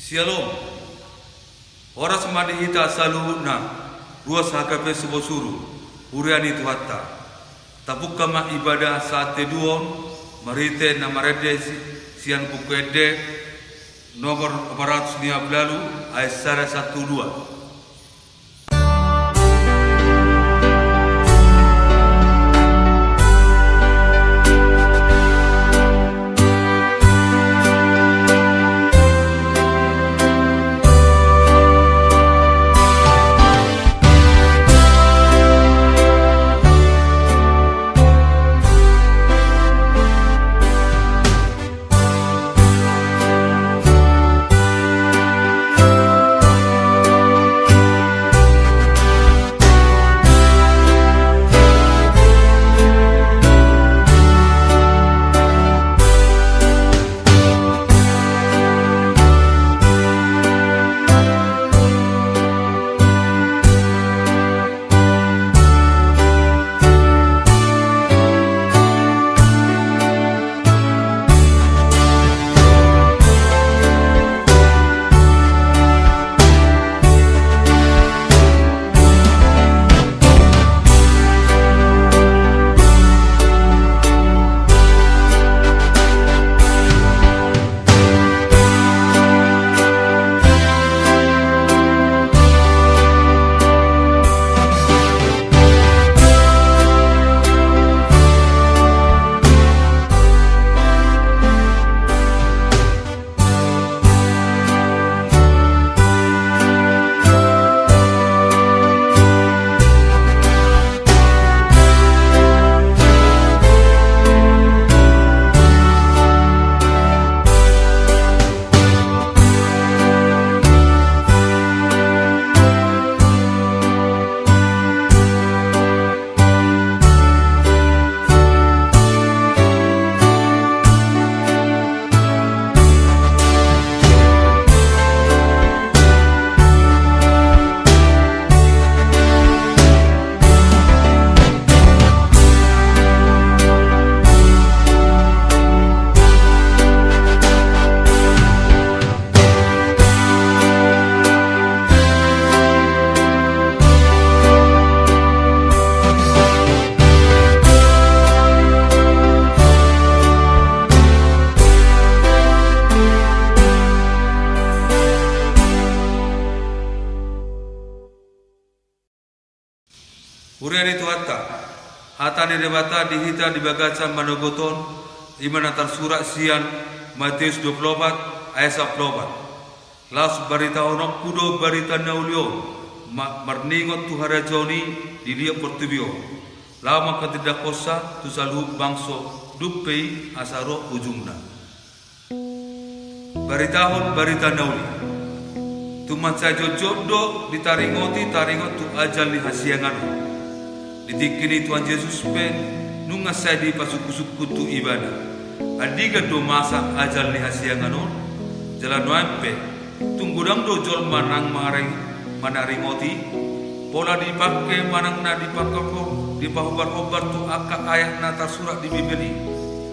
Shalom. Ora semadi hita salu na ruas hakape sebosuru uriani tuhatta. Tapuk kama ibadah saat teduon marite na marede sian bukwede nomor 412 ayat 1 2. Uriani tuhatta hatani debata dihita dibagaca manogoton iman antar surat sian Matius 24 ayat 14. Las barita onok kudo barita naulio marningot tuhara joni dilia portubio lama ketidak kosa tu salu bangso dupei asaro ujungna baritahon barita nauli tu mancajo jodoh ditaringoti taringot tu ajal ni hasiangan ditikini Tuhan Yesus pen nunga sadi pasuku-suku tu ibadah adiga do masa ajal ni hasianganon jalan wampe tunggudang do jol manang manaringoti pola dipakai manang na dipakako dipahubar-hubar tu akka ayat nata surat di Bibeli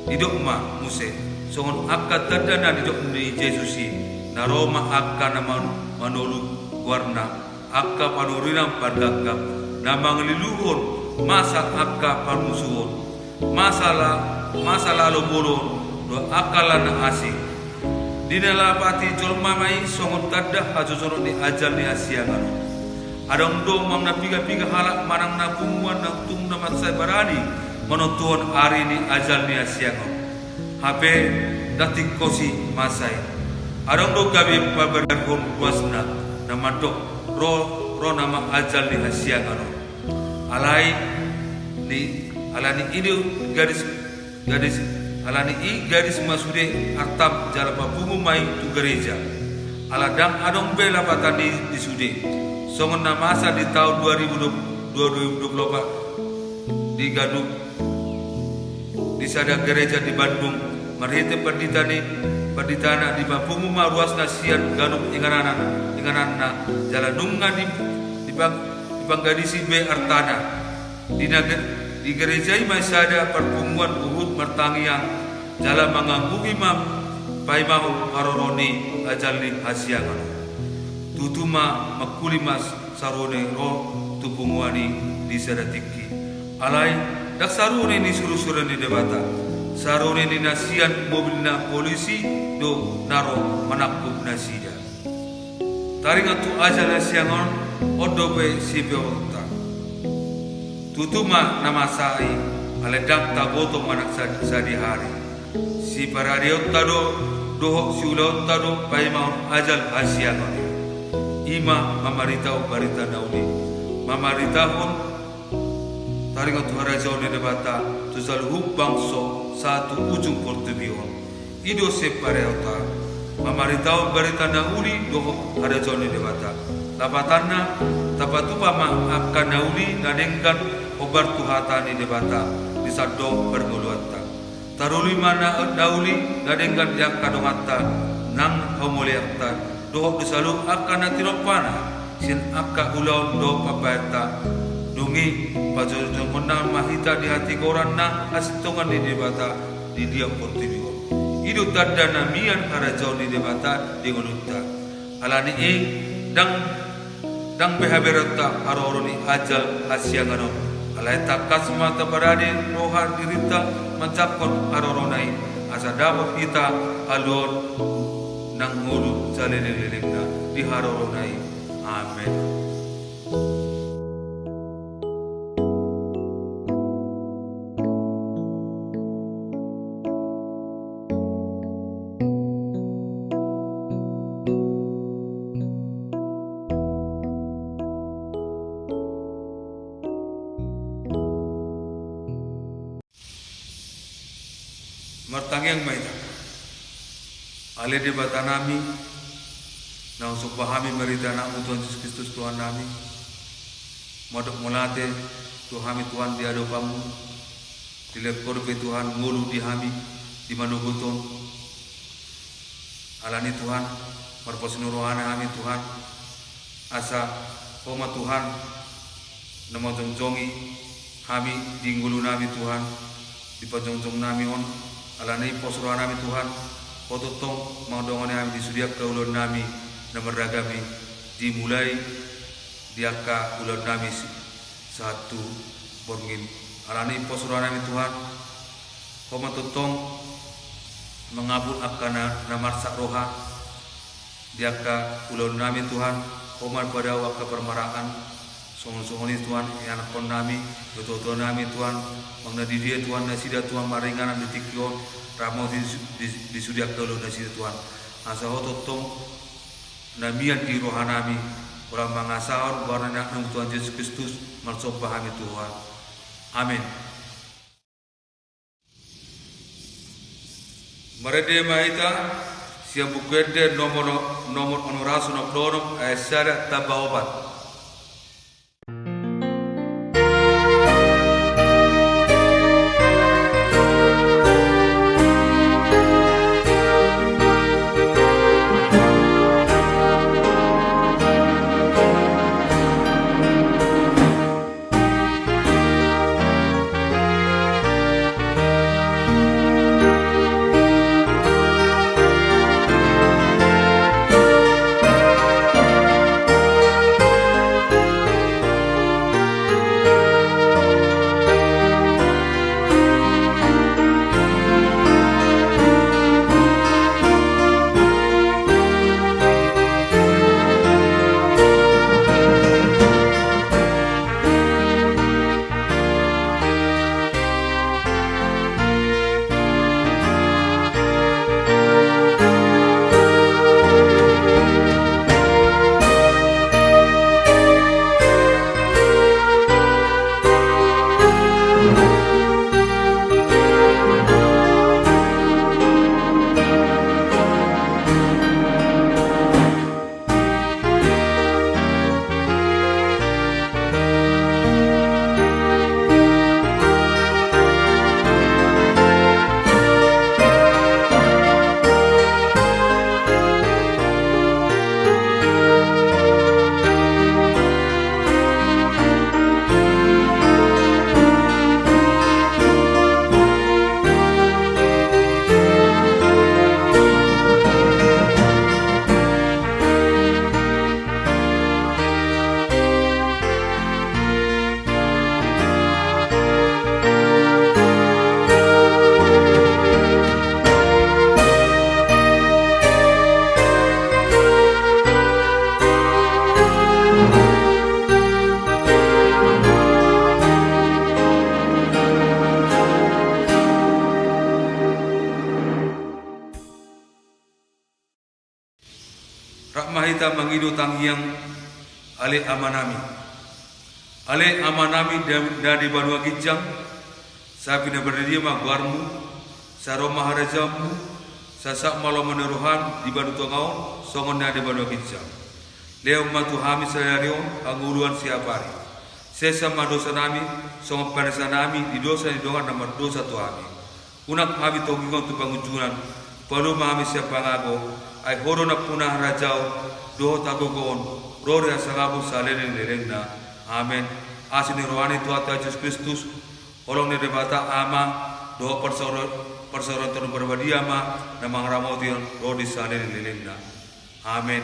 didok ma muse songon akka tadana didok ni Yesusi naroma akka naman manolu warna akka panurinang padagap namang liluhur masa akka parmusuhon masa lalu bolon do akala na asing dinalapati jolma mai songon tadda hajojono ni ajal ni asiangan adong do mamna piga halak manang na pumuan na tung na matsai barani menonton hari ni ajal ni asiangan hape datik kosi masai adong do gabe paberhom wasna namadok ro nama ajal ni asiangan alani ini garis masude atam jalapa bungu mai tu gereja aladang adong bela patani di sude songon na masa di tahun 2024 di Gaduk di sada gereja di Bandung marhite perditana di bapungu maruas nasian Gaduk inganana jalan nunga di panggadisi be artana di gereja masih ada perpumuan Uhud mertangiang jalan manganggu imam paimahu haroroni ajalni hasiangan. Tutuma makulimas sarone ro tupungwani di sadatiki. Alai dak sarone ni suru-surani debata. Sarone ni nasian mobilna polisi do naro manakub nasida. Taringatu ajal hasiangan odobe sibeota. Tutuma nama sai aledang taboto manak sadi hari. Si paradiot tado doho si ulaut tado paimau ajal hasiangan. Ima mamaritau barita nauli. Mamaritahun taringatu harajaw ni debata tuzal bangso satu ujung portubion. Ido separeota mamaritau barita nauli doho harajaw ni debata. Lapatanna tapatupa akan nauli nadengkan obar tuhatani debata disado bermuluatta. Taruli mana nauli nadengkan yang kadongata nang homuliatta doho disalu akan natiropana sin akka ulaun do papaita dungi pajojo menang mahita di hati koran na asitongan di debata di dia portibio. Idu tadda namian harajau di debata di gunutta. Alani dang behaberata haroroni ajal hasiangano. Alai takas mata berade rohan dirita mencapon haroronai asa dapat kita alon nang ngulu jalelelengna di haroronai. Amin. Martangyang maita ale di batanami na usuk pahami merita na Tuhan Yesus Kristus Tuhan nami modok molate Tuhami Tuhan di adopamu dilekor be Tuhan ngulu di hami di manuguton alani Tuhan marposinu rohana hami Tuhan asa homa Tuhan nama jongjongi hami di ngulu nami Tuhan di pajongjong nami on alani posroha nami Tuhan pototong maudongone nami disudiak ke ulun nami nomor ragami dimulai diaka ulun nami satu borngin alani posroha nami Tuhan koma totong mengabul akana namar sakroha diaka ulun nami Tuhan koma pada waka permaraan songon-songoni Tuhan yang kon nami betul nami Tuhan mengenai dia Tuhan nasida Tuhan maringanan ditikio ramo di sudiak kalau nasida Tuhan asa hototong namian di rohanami orang mangasahon warna nang Tuhan Yesus Kristus marsop pahami Tuhan. Amin. Merede maita siap bukede nomor onorasun obdonom asyara tabaobat. Rakmahita mangido tangiang ale amanami. Ale amanami dari Banua Kijang, sabi na berdia magwarmu, sa Roma harajamu, sa sakmalo meneruhan di Banu Tongaon, songon na di Banua Kijang. Leo matu hami sayarion, ang uluan siapari. Sesa madosa nami, songon panasa nami, di dosa ni dongan na dosa tu hami. Unak hami togingon tu pangujunan, palu mahami siapa ngago, ay horo na punah rajau, doho tagogon, rori asagabu salene lerengna. Amen. Asini rohani Tuhan Yesus Kristus, olong ne debata ama, doho persoron berbadi ama, namang ramotion rodi salene lerengna. Amen.